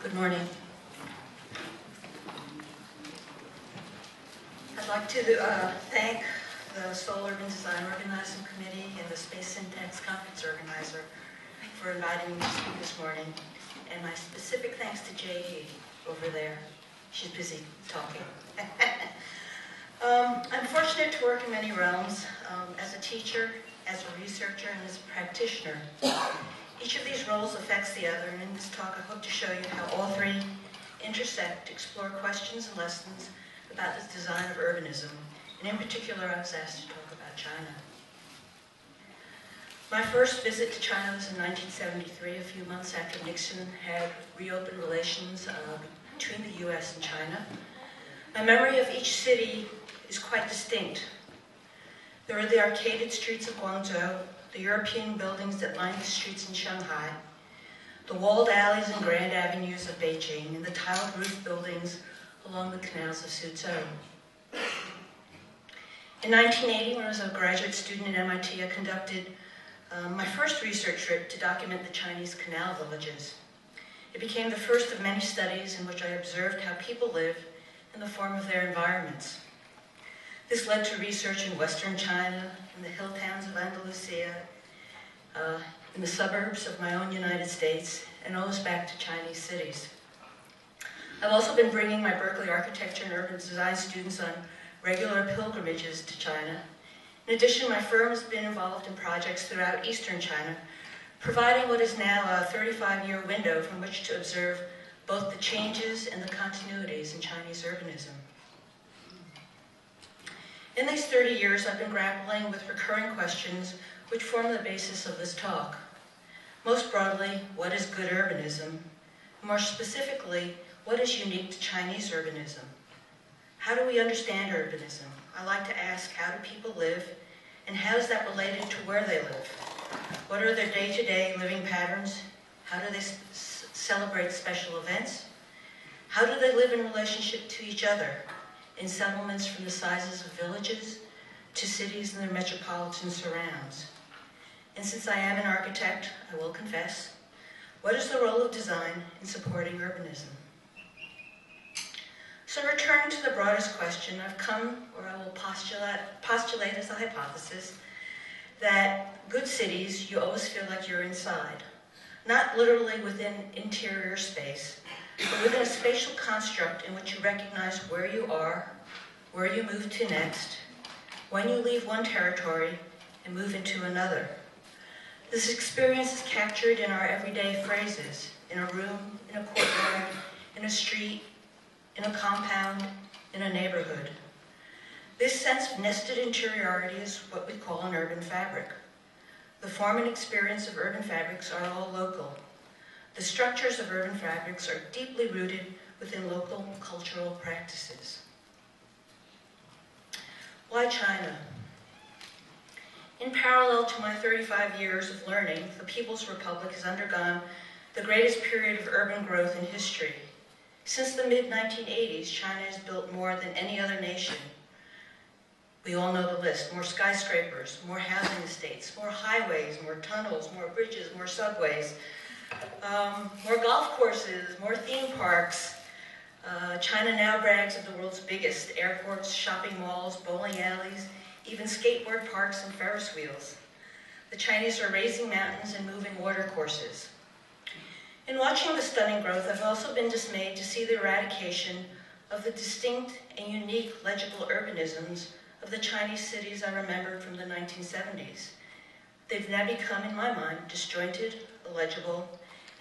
Good morning. I'd like to thank the Seoul Urban Design Urbanism Committee and the Space Syntax Conference organizer for inviting me to speak this morning. And my specific thanks to J.E. over there. She's busy talking. I'm fortunate to work in many realms, as a teacher, as a researcher, and as a practitioner. Each of these roles affects the other, and in this talk I hope to show you how all three intersect to explore questions and lessons about the design of urbanism, and in particular I was asked to talk about China. My first visit to China was in 1973, a few months after Nixon had reopened relations between the US and China. My memory of each city is quite distinct. There are the arcaded streets of Guangzhou, the European buildings that line the streets in Shanghai, the walled alleys and grand avenues of Beijing, and the tiled roof buildings along the canals of Suzhou. In 1980, when I was a graduate student at MIT, I conducted my first research trip to document the Chinese canal villages. It became the first of many studies in which I observed how people live in the form of their environments. This led to research in Western China, in the hill towns of Andalusia, in the suburbs of my own United States, and always back to Chinese cities. I've also been bringing my Berkeley architecture and urban design students on regular pilgrimages to China. In addition, my firm has been involved in projects throughout Eastern China, providing what is now a 35-year window from which to observe both the changes and the continuities in Chinese urbanism. In these 30 years, I've been grappling with recurring questions which form the basis of this talk. Most broadly, what is good urbanism? More specifically, what is unique to Chinese urbanism? How do we understand urbanism? I like to ask, how do people live, and how is that related to where they live? What are their day-to-day living patterns? How do they celebrate special events? How do they live in relationship to each other? In settlements from the sizes of villages to cities and their metropolitan surrounds. And since I am an architect, I will confess, what is the role of design in supporting urbanism? So returning to the broadest question, I've come, or I will postulate as a hypothesis, that good cities, you always feel like you're inside. Not literally within interior space, but within a spatial construct in which you recognize where you are, where you move to next, when you leave one territory and move into another. This experience is captured in our everyday phrases, in a room, in a courtyard, in a street, in a compound, in a neighborhood. This sense of nested interiority is what we call an urban fabric. The form and experience of urban fabrics are all local. The structures of urban fabrics are deeply rooted within local cultural practices. Why China? In parallel to my 35 years of learning, the People's Republic has undergone the greatest period of urban growth in history. Since the mid-1980s, China has built more than any other nation. We all know the list: more skyscrapers, more housing estates, more highways, more tunnels, more bridges, more subways, more golf courses, more theme parks. China now brags of the world's biggest airports, shopping malls, bowling alleys, even skateboard parks and Ferris wheels. The Chinese are raising mountains and moving water courses. In watching the stunning growth, I've also been dismayed to see the eradication of the distinct and unique legible urbanisms of the Chinese cities I remembered from the 1970s. They've now become, in my mind, disjointed, illegible,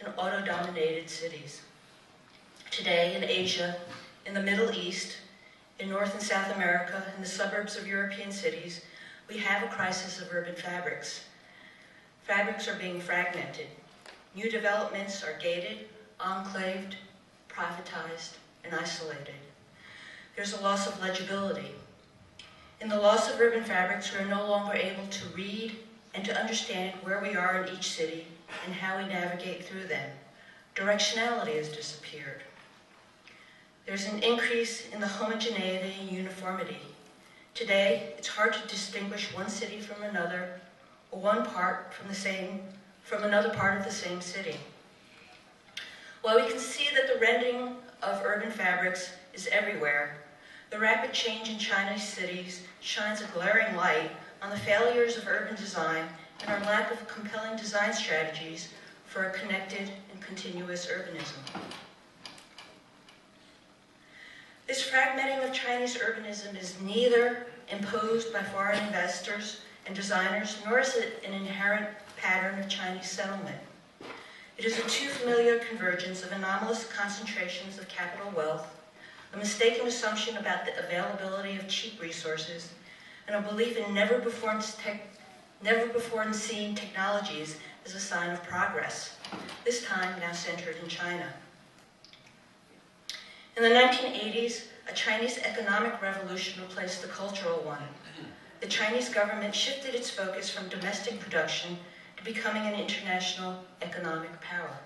and auto-dominated cities. Today, in Asia, in the Middle East, in North and South America, in the suburbs of European cities, we have a crisis of urban fabrics. Fabrics are being fragmented. New developments are gated, enclaved, privatized, and isolated. There's a loss of legibility. In the loss of urban fabrics, we are no longer able to read and to understand where we are in each city and how we navigate through them. Directionality has disappeared. There's an increase in the homogeneity and uniformity. Today, it's hard to distinguish one city from another, or one part from another part of the same city. While we can see that the rending of urban fabrics is everywhere, the rapid change in Chinese cities shines a glaring light on the failures of urban design and our lack of compelling design strategies for a connected and continuous urbanism. This fragmenting of Chinese urbanism is neither imposed by foreign investors and designers, nor is it an inherent pattern of Chinese settlement. It is a too familiar convergence of anomalous concentrations of capital wealth, a mistaken assumption about the availability of cheap resources, and a belief in never before seen technologies as a sign of progress, this time now centered in China. In the 1980s, a Chinese economic revolution replaced the cultural one. The Chinese government shifted its focus from domestic production to becoming an international economic power.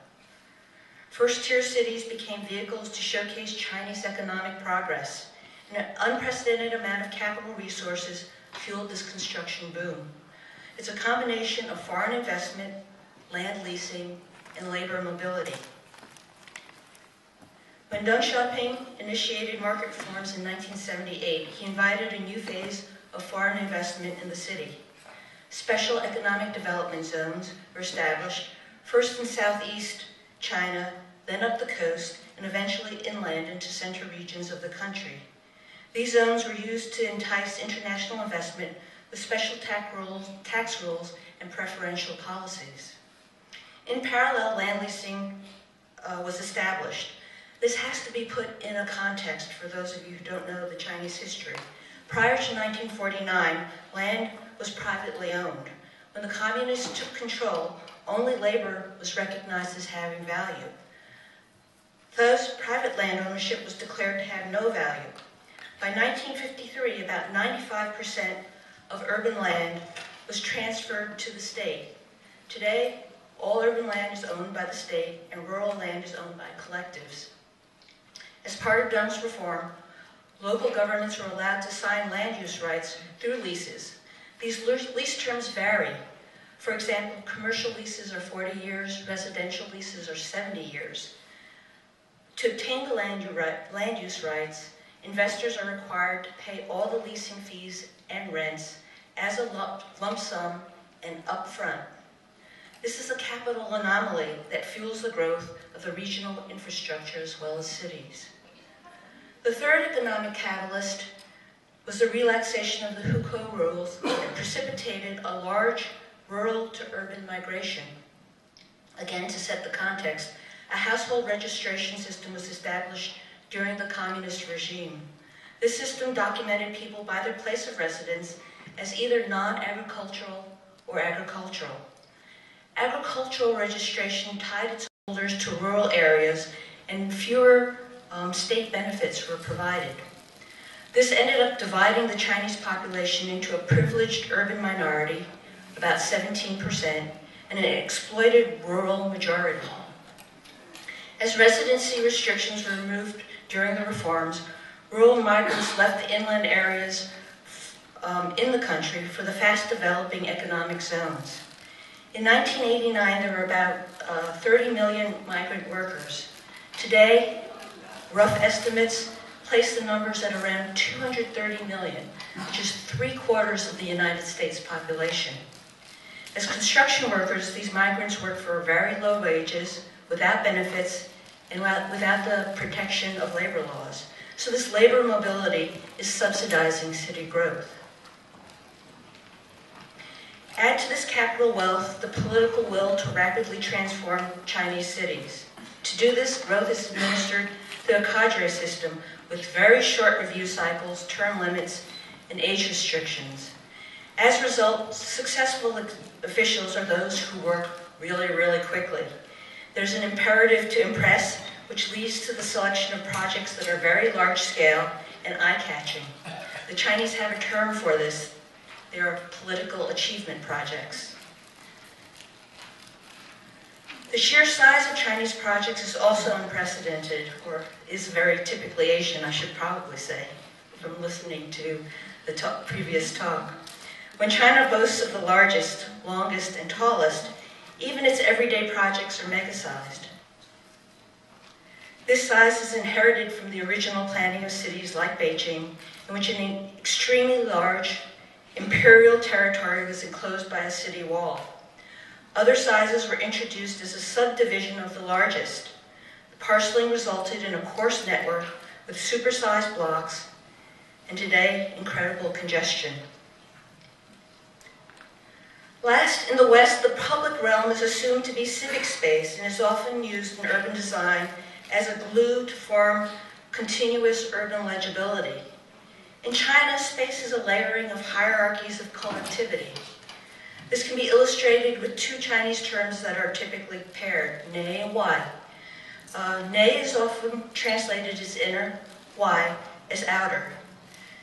First-tier cities became vehicles to showcase Chinese economic progress, and an unprecedented amount of capital resources fueled this construction boom. It's a combination of foreign investment, land leasing, and labor mobility. When Deng Xiaoping initiated market reforms in 1978, he invited a new phase of foreign investment in the city. Special economic development zones were established, first in southeast China, then up the coast, and eventually inland into central regions of the country. These zones were used to entice international investment with special tax rules and preferential policies. In parallel, land leasing was established. This has to be put in a context for those of you who don't know the Chinese history. Prior to 1949, land was privately owned. When the communists took control, only labor was recognized as having value. Thus, private land ownership was declared to have no value. By 1953, about 95% of urban land was transferred to the state. Today, all urban land is owned by the state and rural land is owned by collectives. As part of Deng's reform, local governments were allowed to sign land use rights through leases. These lease terms vary. For example, commercial leases are 40 years, residential leases are 70 years. To obtain the land use rights, investors are required to pay all the leasing fees and rents as a lump sum and upfront. This is a capital anomaly that fuels the growth of the regional infrastructure as well as cities. The third economic catalyst was the relaxation of the hukou rules that precipitated a large rural to urban migration. Again, to set the context, a household registration system was established during the communist regime. This system documented people by their place of residence as either non-agricultural or agricultural. Agricultural registration tied its holders to rural areas, and fewer state benefits were provided. This ended up dividing the Chinese population into a privileged urban minority, about 17%, and an exploited rural majority. As residency restrictions were removed during the reforms, rural migrants left the inland areas in the country for the fast-developing economic zones. In 1989, there were about 30 million migrant workers. Today, rough estimates place the numbers at around 230 million, which is 3/4 of the United States population. As construction workers, these migrants work for very low wages, without benefits, and without the protection of labor laws. So this labor mobility is subsidizing city growth. Add to this capital wealth the political will to rapidly transform Chinese cities. To do this, growth is administered through a cadre system with very short review cycles, term limits, and age restrictions. As a result, successful officials are those who work really, really quickly. There's an imperative to impress, which leads to the selection of projects that are very large scale and eye-catching. The Chinese have a term for this. They are political achievement projects. The sheer size of Chinese projects is also unprecedented, or is very typically Asian, I should probably say, from listening to the previous talk. When China boasts of the largest, longest, and tallest, even its everyday projects are mega-sized. This size is inherited from the original planning of cities like Beijing, in which an extremely large imperial territory was enclosed by a city wall. Other sizes were introduced as a subdivision of the largest. The parceling resulted in a coarse network with supersized blocks, and today, incredible congestion. Last, in the West, the public realm is assumed to be civic space and is often used in urban design as a glue to form continuous urban legibility. In China, space is a layering of hierarchies of collectivity. This can be illustrated with two Chinese terms that are typically paired, nei and wai. Nei is often translated as inner, wai as outer.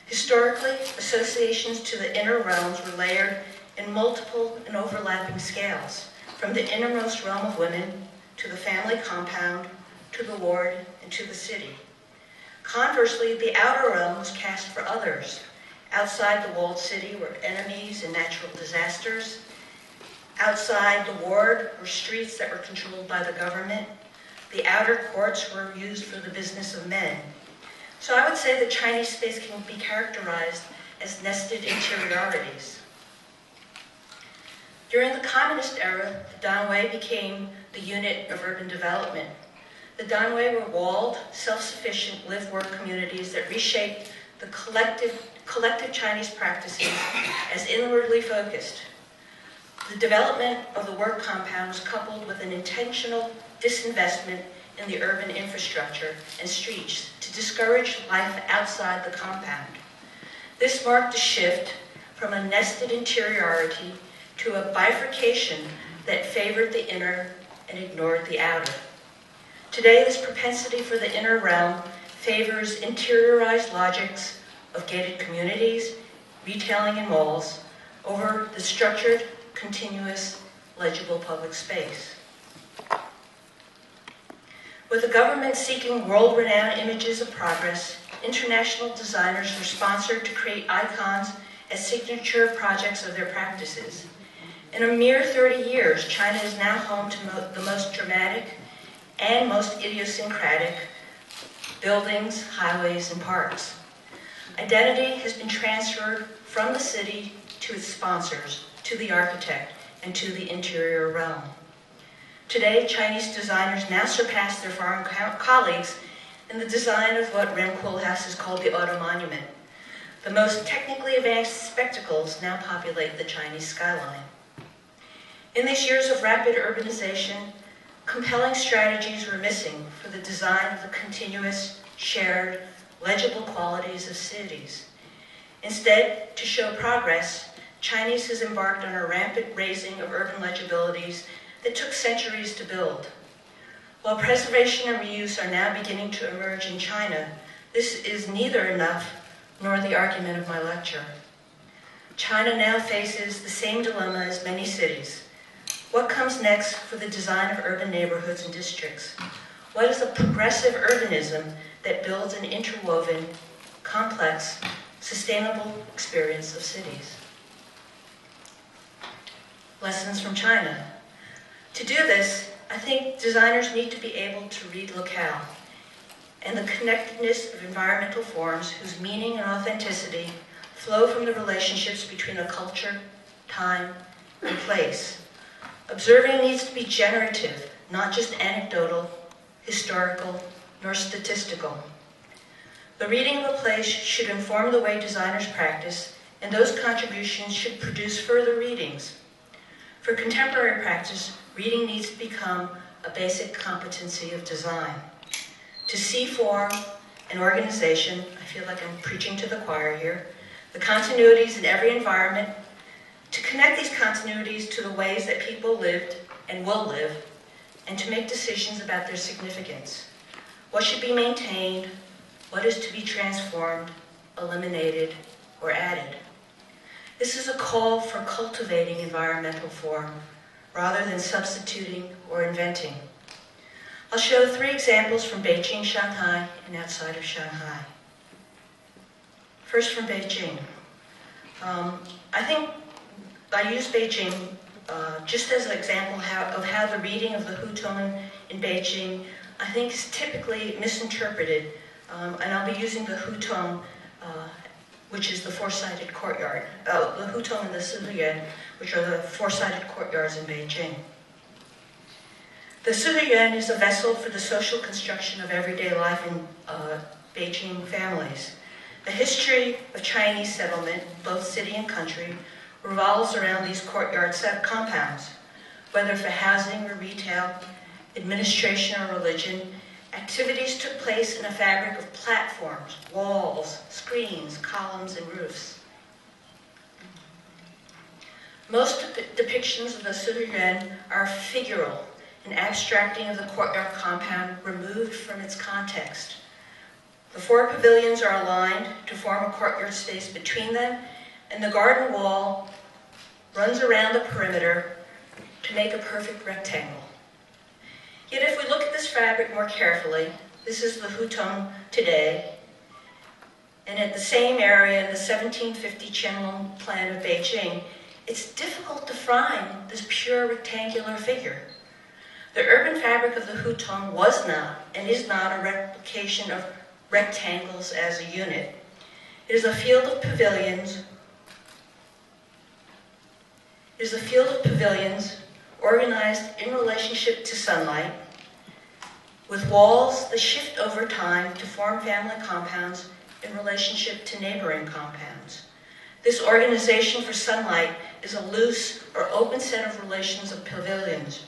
Historically, associations to the inner realms were layered in multiple and overlapping scales, from the innermost realm of women to the family compound, to the ward, and to the city. Conversely, the outer realm was cast for others. Outside the walled city were enemies and natural disasters. Outside the ward were streets that were controlled by the government. The outer courts were used for the business of men. So I would say that Chinese space can be characterized as nested interiorities. During the communist era, the Danwei became the unit of urban development. The Danwei were walled, self-sufficient, live-work communities that reshaped the collective Chinese practices as inwardly focused. The development of the work compound was coupled with an intentional disinvestment in the urban infrastructure and streets to discourage life outside the compound. This marked a shift from a nested interiority to a bifurcation that favored the inner and ignored the outer. Today, this propensity for the inner realm favors interiorized logics of gated communities, retailing and malls, over the structured, continuous, legible public space. With the government seeking world-renowned images of progress, international designers were sponsored to create icons as signature projects of their practices. In a mere 30 years, China is now home to the most dramatic and most idiosyncratic buildings, highways, and parks. Identity has been transferred from the city to its sponsors, to the architect, and to the interior realm. Today, Chinese designers now surpass their foreign colleagues in the design of what Rem Koolhaas has called the Auto Monument. The most technically advanced spectacles now populate the Chinese skyline. In these years of rapid urbanization, compelling strategies were missing for the design of the continuous, shared, legible qualities of cities. Instead, to show progress, Chinese has embarked on a rampant raising of urban legibilities that took centuries to build. While preservation and reuse are now beginning to emerge in China, this is neither enough nor the argument of my lecture. China now faces the same dilemma as many cities. What comes next for the design of urban neighborhoods and districts? What is a progressive urbanism that builds an interwoven, complex, sustainable experience of cities? Lessons from China. To do this, I think designers need to be able to read locale and the connectedness of environmental forms whose meaning and authenticity flow from the relationships between a culture, time, and place. Observing needs to be generative, not just anecdotal, historical, nor statistical. The reading of a place should inform the way designers practice, and those contributions should produce further readings. For contemporary practice, reading needs to become a basic competency of design. To see form and organization, I feel like I'm preaching to the choir here, the continuities in every environment, to connect these continuities to the ways that people lived and will live, and to make decisions about their significance. What should be maintained, what is to be transformed, eliminated, or added. This is a call for cultivating environmental form, rather than substituting or inventing. I'll show 3 examples from Beijing, Shanghai, and outside of Shanghai. First from Beijing. I think I use Beijing just as an example of how the reading of the Hutongan in Beijing I think is typically misinterpreted, and I'll be using the hutong, which is the four-sided courtyard, the hutong and the siyuan, which are the four-sided courtyards in Beijing. The siyuan is a vessel for the social construction of everyday life in Beijing families. The history of Chinese settlement, both city and country, revolves around these courtyard set compounds. Whether for housing or retail, administration or religion, activities took place in a fabric of platforms, walls, screens, columns, and roofs. Most depictions of the siyuan are figural, an abstracting of the courtyard compound removed from its context. The four pavilions are aligned to form a courtyard space between them, and the garden wall runs around the perimeter to make a perfect rectangle. Yet if we look at this fabric more carefully, this is the hutong today, and at the same area in the 1750 Qianlong plan of Beijing, it's difficult to find this pure rectangular figure. The urban fabric of the hutong was not, and is not, a replication of rectangles as a unit. It is a field of pavilions. It is a field of pavilions organized in relationship to sunlight, with walls that shift over time to form family compounds in relationship to neighboring compounds. This organization for sunlight is a loose or open set of relations of pavilions.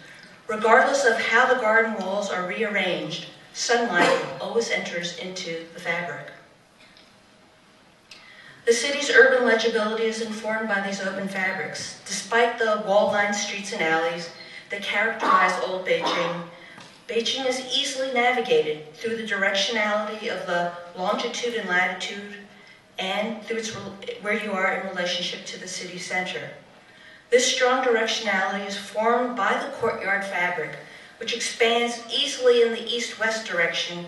Regardless of how the garden walls are rearranged, sunlight always enters into the fabric. The city's urban legibility is informed by these open fabrics. Despite the wall-lined streets and alleys that characterize old Beijing, Beijing is easily navigated through the directionality of the longitude and latitude and through where you are in relationship to the city center. This strong directionality is formed by the courtyard fabric, which expands easily in the east-west direction,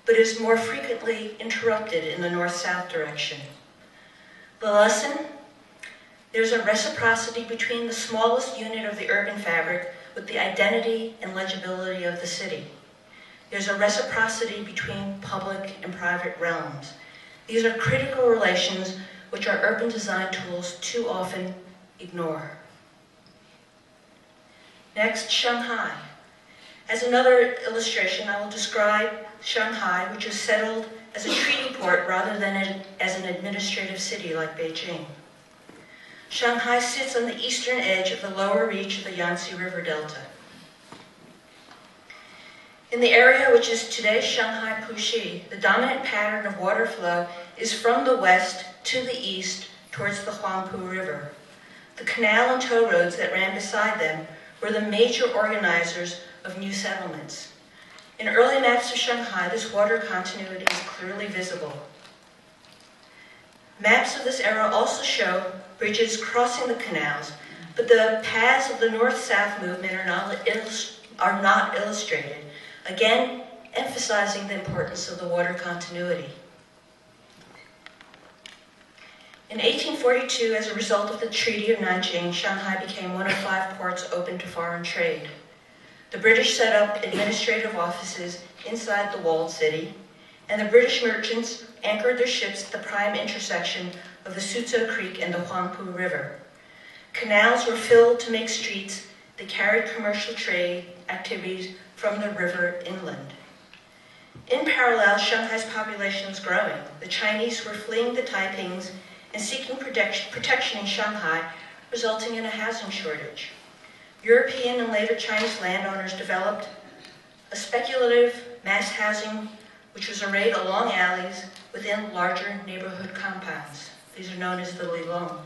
but is more frequently interrupted in the north-south direction. The lesson? There's a reciprocity between the smallest unit of the urban fabric with the identity and legibility of the city. There's a reciprocity between public and private realms. These are critical relations which our urban design tools too often ignore. Next, Shanghai. As another illustration, I will describe Shanghai, which is settled as a treaty port rather than as an administrative city like Beijing. Shanghai sits on the eastern edge of the lower reach of the Yangtze River Delta. In the area which is today Shanghai Puxi, the dominant pattern of water flow is from the west to the east towards the Huangpu River. The canal and tow roads that ran beside them were the major organizers of new settlements. In early maps of Shanghai, this water continuity is clearly visible. Maps of this era also show bridges crossing the canals, but the paths of the north-south movement are not illustrated, again emphasizing the importance of the water continuity. In 1842, as a result of the Treaty of Nanjing, Shanghai became one of 5 ports open to foreign trade. The British set up administrative offices inside the walled city, and the British merchants anchored their ships at the prime intersection of the Suzhou Creek and the Huangpu River. Canals were filled to make streets that carried commercial trade activities from the river inland. In parallel, Shanghai's population was growing. The Chinese were fleeing the Taipings and seeking protection in Shanghai, resulting in a housing shortage. European and later Chinese landowners developed a speculative mass housing which was arrayed along alleys within larger neighborhood compounds. These are known as the Lilong.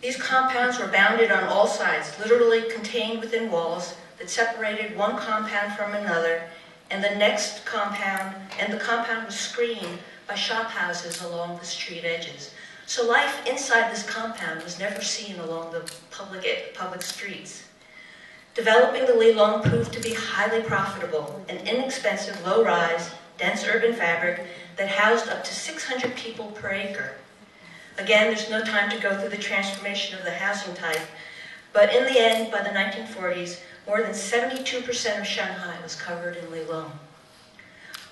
These compounds were bounded on all sides, literally contained within walls that separated one compound from another, and the next compound, and the compound was screened by shop houses along the street edges. So life inside this compound was never seen along the public streets. Developing the Lilong proved to be highly profitable, an inexpensive, low-rise, dense urban fabric that housed up to 600 people per acre. Again, there's no time to go through the transformation of the housing type, but in the end, by the 1940s, more than 72% of Shanghai was covered in Lilong.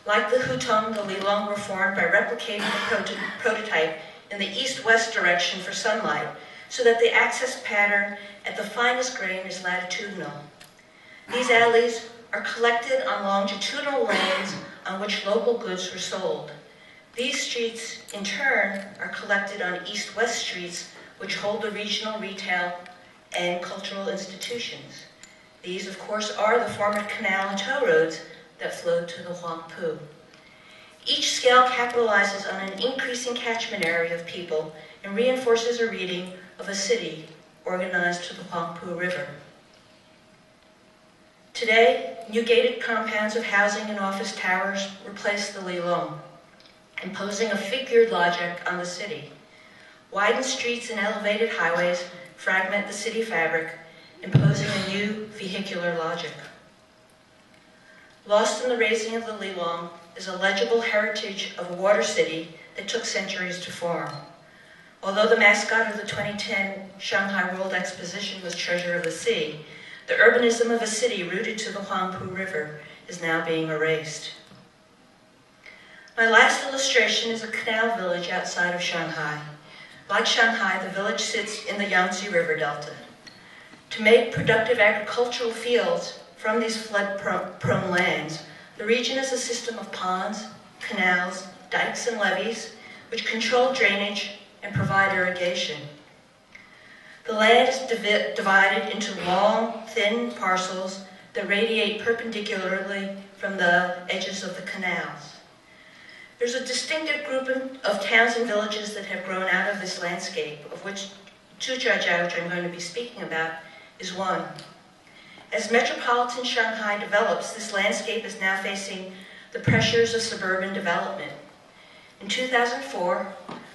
Like the Hutong, the Lilong were formed by replicating the prototype in the east-west direction for sunlight, so that the axis pattern at the finest grain is latitudinal. These alleys are collected on longitudinal lanes on which local goods were sold. These streets, in turn, are collected on east-west streets, which hold the regional retail and cultural institutions. These, of course, are the former canal and tow roads that flowed to the Huangpu. Each scale capitalizes on an increasing catchment area of people and reinforces a reading of a city organized to the Huangpu River. Today, new gated compounds of housing and office towers replace the Lilong, imposing a figured logic on the city. Widened streets and elevated highways fragment the city fabric, imposing a new vehicular logic. Lost in the raising of the Lilong is a legible heritage of a water city that took centuries to form. Although the mascot of the 2010 Shanghai World Exposition was Treasure of the Sea, the urbanism of a city rooted to the Huangpu River is now being erased. My last illustration is a canal village outside of Shanghai. Like Shanghai, the village sits in the Yangtze River Delta. To make productive agricultural fields from these flood-prone lands, the region is a system of ponds, canals, dikes, and levees, which control drainage and provide irrigation. The land is divided into long, thin parcels that radiate perpendicularly from the edges of the canals. There's a distinctive group of towns and villages that have grown out of this landscape, of which Zhujiajiao, which I'm going to be speaking about, is one. As metropolitan Shanghai develops, this landscape is now facing the pressures of suburban development. In 2004,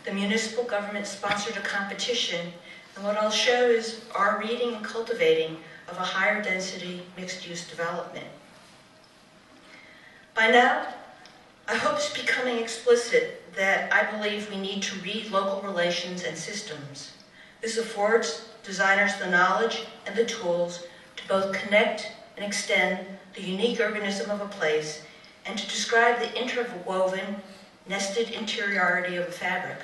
the municipal government sponsored a competition, and what I'll show is our reading and cultivating of a higher density mixed-use development. By now, I hope it's becoming explicit that I believe we need to read local relations and systems. This affords designers the knowledge and the tools to both connect and extend the unique urbanism of a place and to describe the interwoven, nested interiority of a fabric.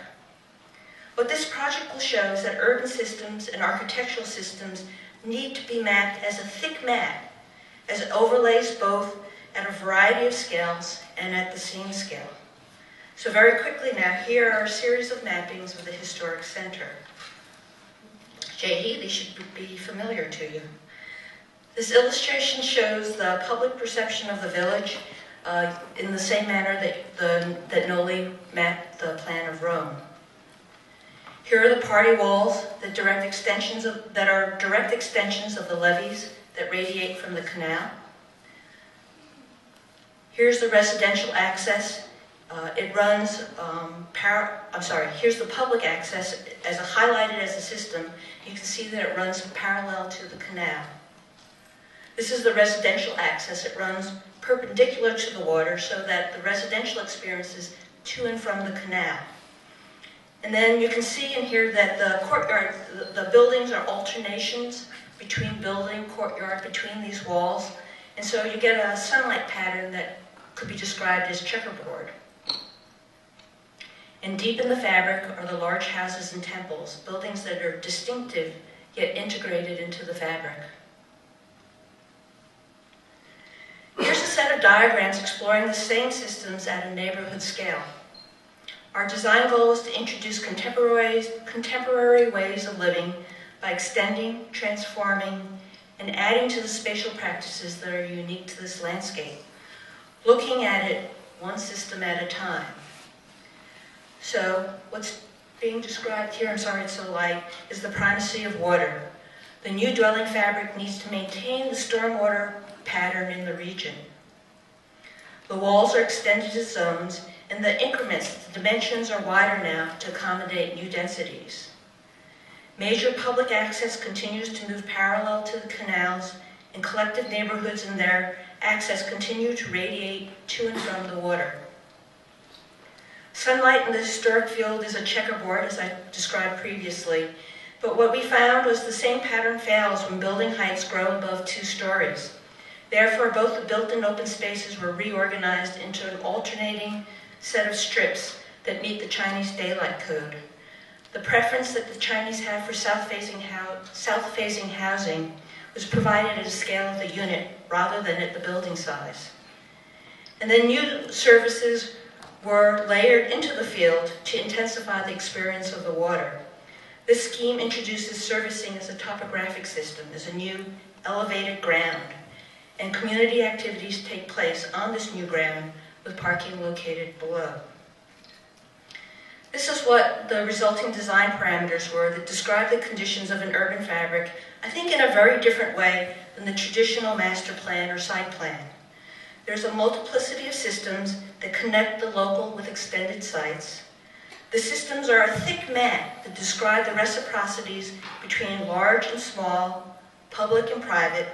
What this project will show is that urban systems and architectural systems need to be mapped as a thick map, as it overlays both at a variety of scales and at the scene scale. So very quickly now, here are a series of mappings of the historic center. Jay, these should be familiar to you. This illustration shows the public perception of the village in the same manner that Noli mapped the plan of Rome. Here are the party walls that are direct extensions of the levees that radiate from the canal. Here's the residential access. Here's the public access as highlighted as a system. You can see that it runs parallel to the canal. This is the residential access. It runs perpendicular to the water so that the residential experience is to and from the canal. And then you can see in here that the courtyard, the buildings are alternations between building, courtyard, between these walls. And so you get a sunlight pattern that could be described as checkerboard. And deep in the fabric are the large houses and temples, buildings that are distinctive yet integrated into the fabric. Here's a set of diagrams exploring the same systems at a neighborhood scale. Our design goal is to introduce contemporary ways of living by extending, transforming, and adding to the spatial practices that are unique to this landscape, looking at it one system at a time. So what's being described here, I'm sorry it's so light, is the primacy of water. The new dwelling fabric needs to maintain the stormwater pattern in the region. The walls are extended as zones, and the increments, the dimensions are wider now to accommodate new densities. Major public access continues to move parallel to the canals, and collective neighborhoods and their access continue to radiate to and from the water. Sunlight in the historic field is a checkerboard, as I described previously. But what we found was the same pattern fails when building heights grow above 2 stories. Therefore, both the built and open spaces were reorganized into an alternating set of strips that meet the Chinese daylight code. The preference that the Chinese have for south-facing housing was provided at a scale of the unit rather than at the building size. And then new services were layered into the field to intensify the experience of the water. This scheme introduces servicing as a topographic system, as a new elevated ground, and community activities take place on this new ground with parking located below. This is what the resulting design parameters were that describe the conditions of an urban fabric, I think in a very different way than the traditional master plan or site plan. There's a multiplicity of systems that connect the local with extended sites. The systems are a thick mat that describe the reciprocities between large and small, public and private,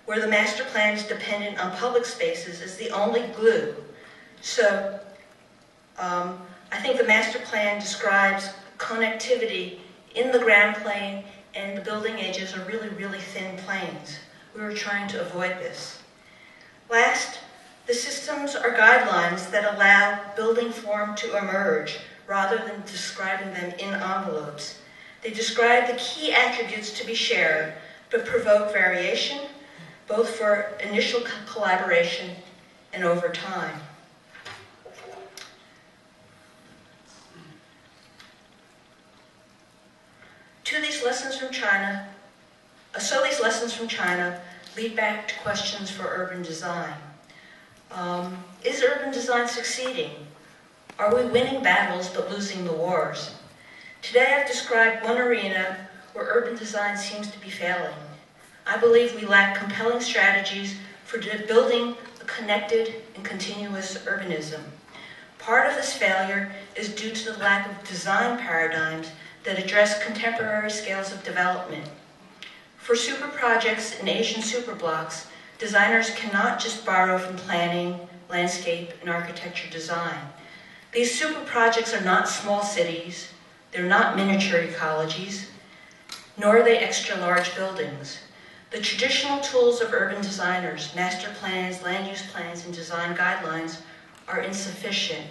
where the master plan is dependent on public spaces as the only glue. So I think the master plan describes connectivity in the ground plane, and the building edges are really, really thin planes. We were trying to avoid this. Last, the systems are guidelines that allow building form to emerge rather than describing them in envelopes. They describe the key attributes to be shared, but provoke variation, both for initial collaboration and over time. These lessons from China lead back to questions for urban design. Is urban design succeeding? Are we winning battles but losing the wars? Today I've described one arena where urban design seems to be failing. I believe we lack compelling strategies for building a connected and continuous urbanism. Part of this failure is due to the lack of design paradigms that address contemporary scales of development. For super projects and Asian superblocks, designers cannot just borrow from planning, landscape, and architecture design. These super projects are not small cities, they're not miniature ecologies, nor are they extra large buildings. The traditional tools of urban designers, master plans, land use plans, and design guidelines are insufficient.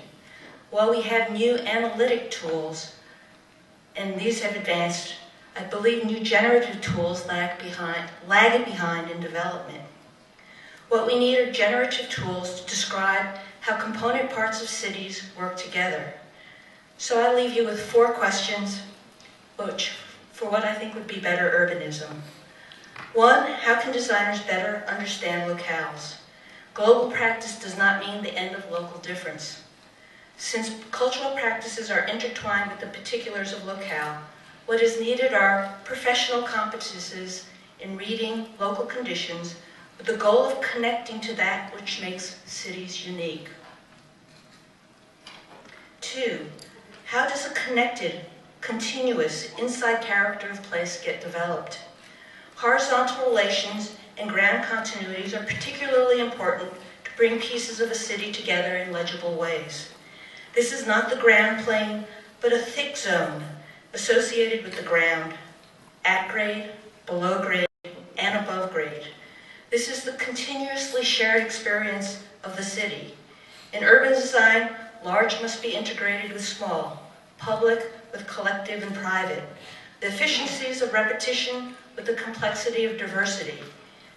While we have new analytic tools, and these have advanced, I believe new generative tools lag behind in development. What we need are generative tools to describe how component parts of cities work together. So I leave you with 4 questions for what I think would be better urbanism. 1, how can designers better understand locales? Global practice does not mean the end of local difference. Since cultural practices are intertwined with the particulars of locale, what is needed are professional competences in reading local conditions with the goal of connecting to that which makes cities unique. 2, how does a connected, continuous, inside character of place get developed? Horizontal relations and ground continuities are particularly important to bring pieces of a city together in legible ways. This is not the ground plane, but a thick zone associated with the ground, at grade, below grade, and above grade. This is the continuously shared experience of the city. In urban design, large must be integrated with small, public with collective and private, the efficiencies of repetition with the complexity of diversity,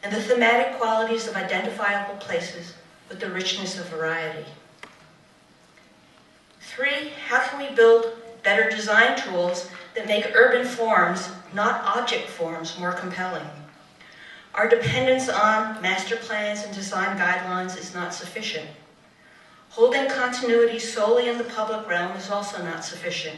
and the thematic qualities of identifiable places with the richness of variety. 3, how can we build better design tools that make urban forms, not object forms, more compelling? Our dependence on master plans and design guidelines is not sufficient. Holding continuity solely in the public realm is also not sufficient.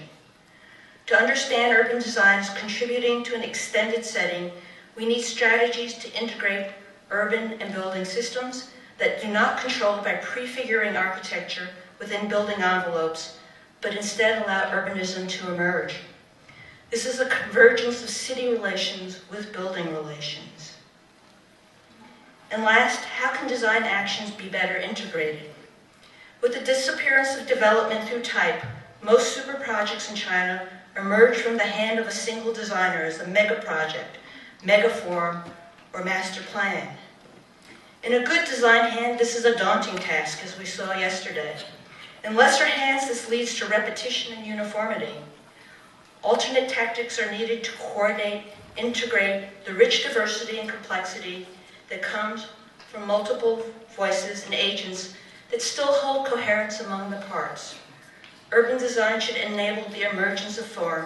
To understand urban design as contributing to an extended setting, we need strategies to integrate urban and building systems that do not control by prefiguring architecture within building envelopes, but instead allow urbanism to emerge. This is a convergence of city relations with building relations. And last, how can design actions be better integrated? With the disappearance of development through type, most super projects in China are emerge from the hand of a single designer as a mega project, mega form, or master plan. In a good design hand, this is a daunting task, as we saw yesterday. In lesser hands, this leads to repetition and uniformity. Alternate tactics are needed to coordinate, integrate the rich diversity and complexity that comes from multiple voices and agents that still hold coherence among the parts. Urban design should enable the emergence of form,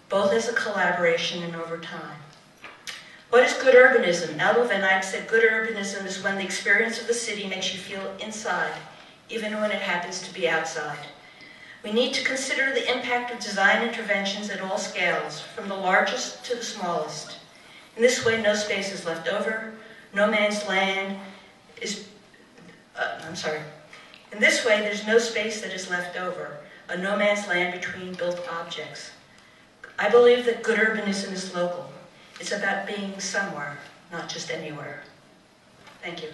both as a collaboration and over time. What is good urbanism? Aldo van Eyck said good urbanism is when the experience of the city makes you feel inside, even when it happens to be outside. We need to consider the impact of design interventions at all scales, from the largest to the smallest. In this way, no space is left over, no man's land is, In this way, there's no space that is left over, a no man's land between built objects. I believe that good urbanism is local. It's about being somewhere, not just anywhere. Thank you.